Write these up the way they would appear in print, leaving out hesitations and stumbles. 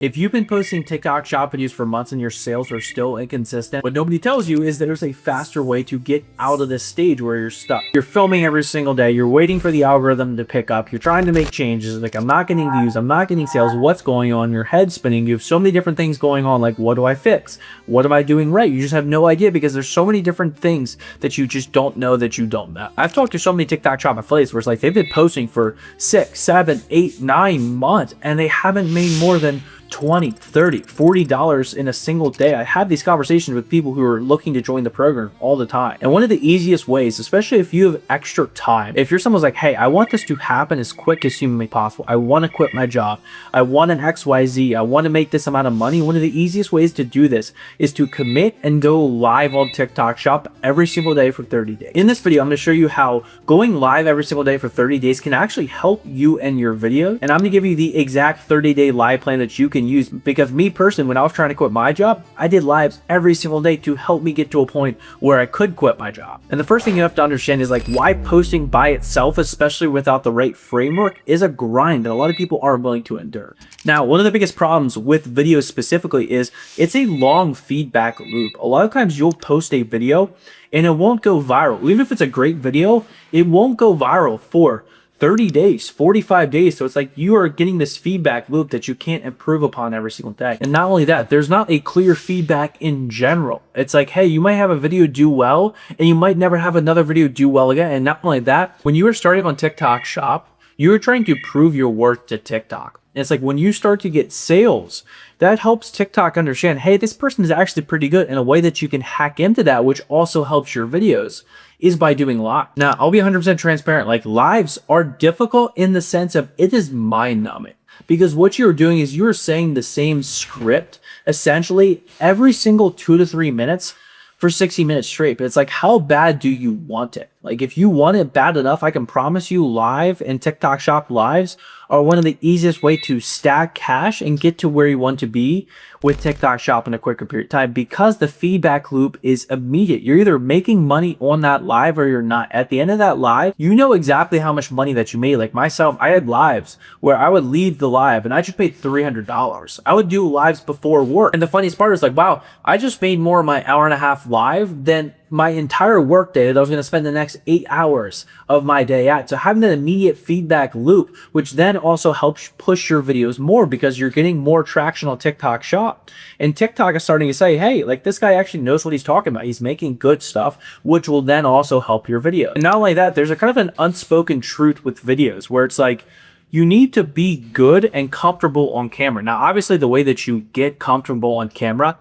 If you've been posting TikTok shop videos for months and your sales are still inconsistent, what nobody tells you is that there's a faster way to get out of this stage where you're stuck. You're filming every single day. You're waiting for the algorithm to pick up. You're trying to make changes. Like, I'm not getting views. I'm not getting sales. What's going on? Your head's spinning. You have so many different things going on. Like, what do I fix? What am I doing right? You just have no idea because there's so many different things that you just don't know that you don't know. I've talked to so many TikTok shop affiliates where it's like they've been posting for 6, 7, 8, 9 months and they haven't made more than $20, $30, $40 in a single day. I have these conversations with people who are looking to join the program all the time. And one of the easiest ways, especially if you have extra time, if you're someone's like, hey, I want this to happen as quick as humanly possible. I want to quit my job. I want an XYZ. I want to make this amount of money. One of the easiest ways to do this is to commit and go live on TikTok shop every single day for 30 days. In this video, I'm going to show you how going live every single day for 30 days can actually help you and your video. And I'm going to give you the exact 30-day live plan that you can use, because me personally, when I was trying to quit my job, I did lives every single day to help me get to a point where I could quit my job. And the first thing you have to understand is like why posting by itself, especially without the right framework, is a grind that a lot of people aren't willing to endure. Now, one of the biggest problems with videos specifically is it's a long feedback loop. A lot of times you'll post a video and it won't go viral. Even if it's a great video, it won't go viral for 30 days, 45 days. So it's like you are getting this feedback loop that you can't improve upon every single day. And not only that, there's not a clear feedback in general. It's like, hey, you might have a video do well and you might never have another video do well again. And not only that, when you were starting on TikTok shop, you were trying to prove your worth to TikTok. And it's like when you start to get sales, that helps TikTok understand, hey, this person is actually pretty good. And a way that you can hack into that, which also helps your videos, is by doing live. Now, I'll be 100% transparent. Like, lives are difficult in the sense of it is mind numbing, because what you're doing is you're saying the same script essentially every single 2 to 3 minutes for 60 minutes straight. But it's like, how bad do you want it? Like, if you want it bad enough, I can promise you live and TikTok shop lives are one of the easiest way to stack cash and get to where you want to be with TikTok shop in a quicker period of time, because the feedback loop is immediate. You're either making money on that live or you're not. At the end of that live, you know exactly how much money that you made. Like myself, I had lives where I would leave the live and I just paid $300. I would do lives before work. And the funniest part is like, wow, I just made more in my hour and a half live than my entire work day that I was going to spend the next 8 hours of my day at. So having that immediate feedback loop, which then also helps push your videos more because you're getting more traction on TikTok shop. And TikTok is starting to say, hey, like this guy actually knows what he's talking about. He's making good stuff, which will then also help your video. And not only that, there's a kind of an unspoken truth with videos where it's like, you need to be good and comfortable on camera. Now, obviously the way that you get comfortable on camera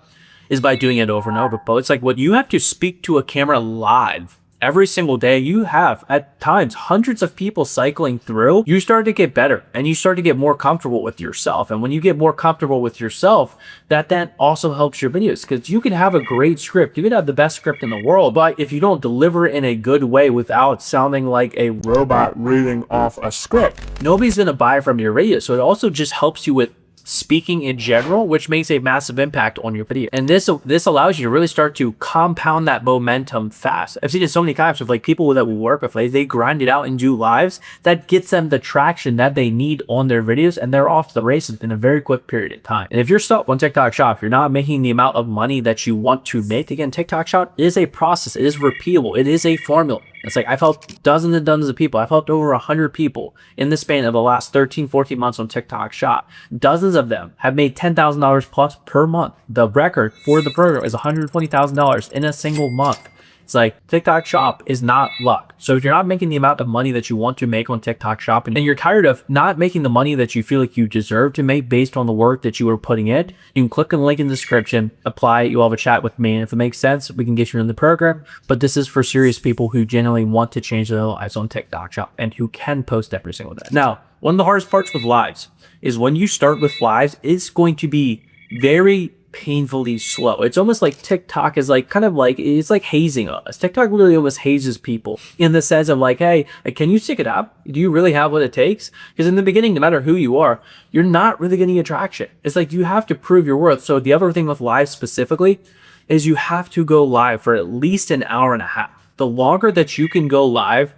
is by doing it over and over. But it's like when you have to speak to a camera live every single day, you have at times hundreds of people cycling through, you start to get better and you start to get more comfortable with yourself. And when you get more comfortable with yourself, that then also helps your videos, because you can have a great script. You can have the best script in the world, but if you don't deliver it in a good way without sounding like a robot reading off a script, nobody's going to buy from your video. So it also just helps you with speaking in general, which makes a massive impact on your video. And this allows you to really start to compound that momentum fast. I've seen it so many times with like people that we work with, like they grind it out and do lives that gets them the traction that they need on their videos, and they're off to the races in a very quick period of time. And if you're stuck on TikTok shop, if you're not making the amount of money that you want to make, again, TikTok shop is a process. It is repeatable. It is a formula. It's like I've helped dozens and dozens of people. I've helped over 100 people in the span of the last 13, 14 months on TikTok shop. Dozens of them have made $10,000 plus per month. The record for the program is $120,000 in a single month. It's like TikTok shop is not luck. So if you're not making the amount of money that you want to make on TikTok shop, and you're tired of not making the money that you feel like you deserve to make based on the work that you are putting in, you can click on the link in the description, apply, you'll have a chat with me. And if it makes sense, we can get you in the program. But this is for serious people who genuinely want to change their lives on TikTok shop and who can post every single day. Now, one of the hardest parts with lives is when you start with lives, it's going to be very painfully slow. It's almost like TikTok is like kind of like, it's like hazing us. TikTok really almost hazes people in the sense of like, hey, can you stick it up? Do you really have what it takes? Because in the beginning, no matter who you are, you're not really getting traction. It's like you have to prove your worth. So the other thing with live specifically is you have to go live for at least an hour and a half. The longer that you can go live,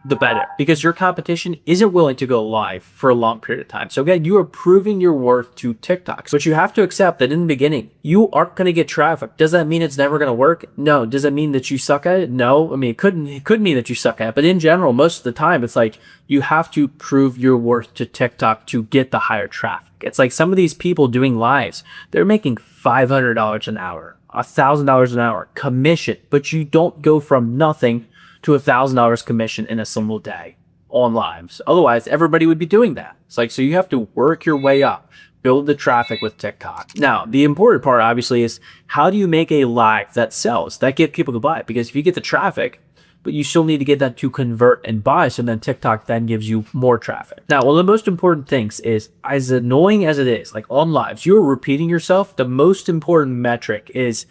the better, because your competition isn't willing to go live for a long period of time. So again, you are proving your worth to TikTok. But you have to accept that in the beginning, you aren't going to get traffic. Does that mean it's never going to work? No. Does that mean that you suck at it? No. I mean, it could mean that you suck at it, but in general, most of the time, it's like you have to prove your worth to TikTok to get the higher traffic. It's like some of these people doing lives, they're making $500 an hour, $1,000 an hour commission, but you don't go from nothing to $1,000 commission in a single day on lives. Otherwise, everybody would be doing that. It's like, so you have to work your way up, build the traffic with TikTok. Now, the important part obviously is how do you make a live that sells, that get people to buy? Because if you get the traffic, but you still need to get that to convert and buy, so then TikTok then gives you more traffic. Now, one of the most important things is, as annoying as it is, like on lives, you're repeating yourself. The most important metric is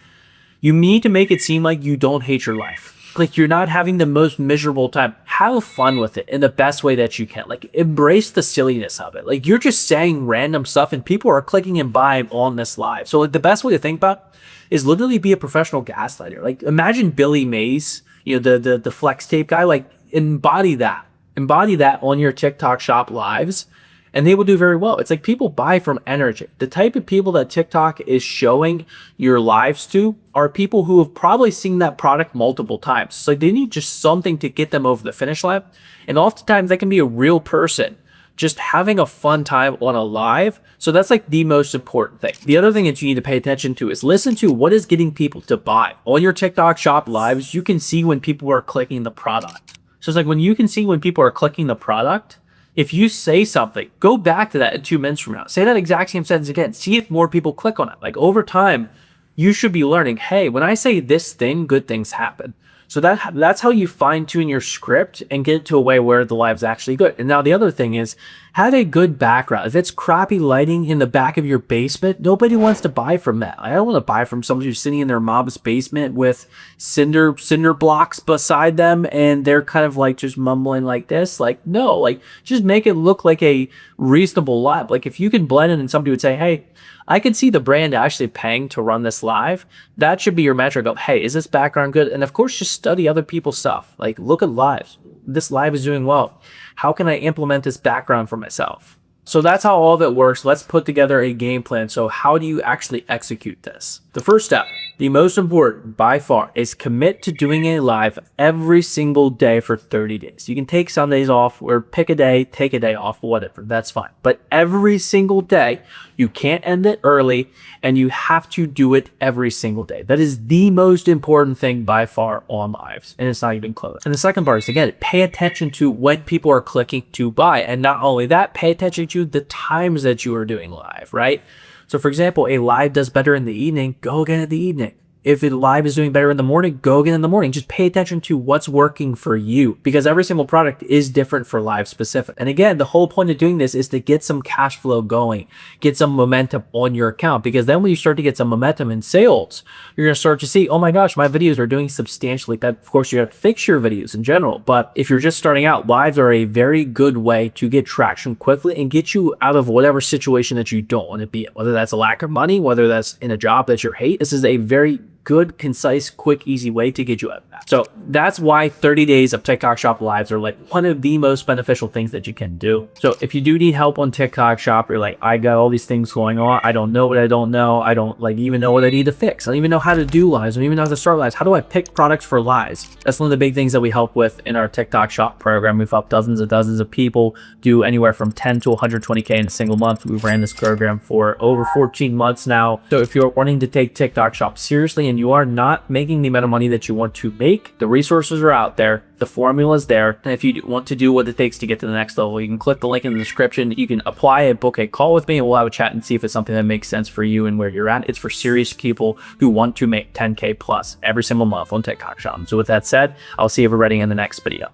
you need to make it seem like you don't hate your life. Like you're not having the most miserable time. Have fun with it in the best way that you can. Like embrace the silliness of it. Like you're just saying random stuff and people are clicking and buying on this live. So like, the best way to think about is literally be a professional gaslighter. Like imagine Billy Mays, you know, the flex tape guy, like embody that on your TikTok shop lives, and they will do very well. It's like people buy from energy. The type of people that TikTok is showing your lives to are people who have probably seen that product multiple times. So they need just something to get them over the finish line. And oftentimes that can be a real person just having a fun time on a live. So that's like the most important thing. The other thing that you need to pay attention to is listen to what is getting people to buy. On your TikTok shop lives, you can see when people are clicking the product. So it's like when you can see when people are clicking the product, if you say something, go back to that in 2 minutes from now. Say that exact same sentence again. See if more people click on it. Like over time, you should be learning, hey, when I say this thing, good things happen. So that's how you fine tune your script and get it to a way where the live's actually good. And now the other thing is have a good background. If it's crappy lighting in the back of your basement, nobody wants to buy from that. I don't want to buy from somebody who's sitting in their mom's basement with cinder blocks beside them and they're kind of like just mumbling like this. Like, no, like just make it look like a reasonable live. Like if you can blend in and somebody would say, hey, I can see the brand actually paying to run this live. That should be your metric of, hey, is this background good? And of course, just study other people's stuff. Like look at lives. This live is doing well. How can I implement this background for myself? So that's how all of it works. Let's put together a game plan. So how do you actually execute this? The first step, the most important by far, is commit to doing a live every single day for 30 days. You can take Sundays off or pick a day, take a day off, whatever, that's fine. But every single day, you can't end it early and you have to do it every single day. That is the most important thing by far on lives, and it's not even close. And the second part is, again, pay attention to when people are clicking to buy. And not only that, pay attention to the times that you are doing live, right? So for example, a live does better in the evening, go again in the evening. If a live is doing better in the morning, go again in the morning. Just pay attention to what's working for you, because every single product is different for live specific. And again, the whole point of doing this is to get some cash flow going, get some momentum on your account, because then when you start to get some momentum in sales, you're going to start to see, oh my gosh, my videos are doing substantially better. Of course, you have to fix your videos in general, but if you're just starting out, lives are a very good way to get traction quickly and get you out of whatever situation that you don't want to be in, whether that's a lack of money, whether that's in a job that you hate. This is a very good, concise, quick, easy way to get you out of that. So that's why 30 days of TikTok Shop lives are like one of the most beneficial things that you can do. So if you do need help on TikTok Shop, you're like, I got all these things going on. I don't know what I don't know. I don't like even know what I need to fix. I don't even know how to do lives. I don't even know how to start lives. How do I pick products for lives? That's one of the big things that we help with in our TikTok Shop program. We've helped dozens and dozens of people do anywhere from 10 to 120K in a single month. We've ran this program for over 14 months now. So if you're wanting to take TikTok Shop seriously and you are not making the amount of money that you want to make, the resources are out there, the formula is there, and if you want to do what it takes to get to the next level, you can click the link in the description. You can apply and book a call with me, and we'll have a chat and see if it's something that makes sense for you and where you're at. It's for serious people who want to make 10K plus every single month on TikTok Shop. So with that said, I'll see everybody in the next video.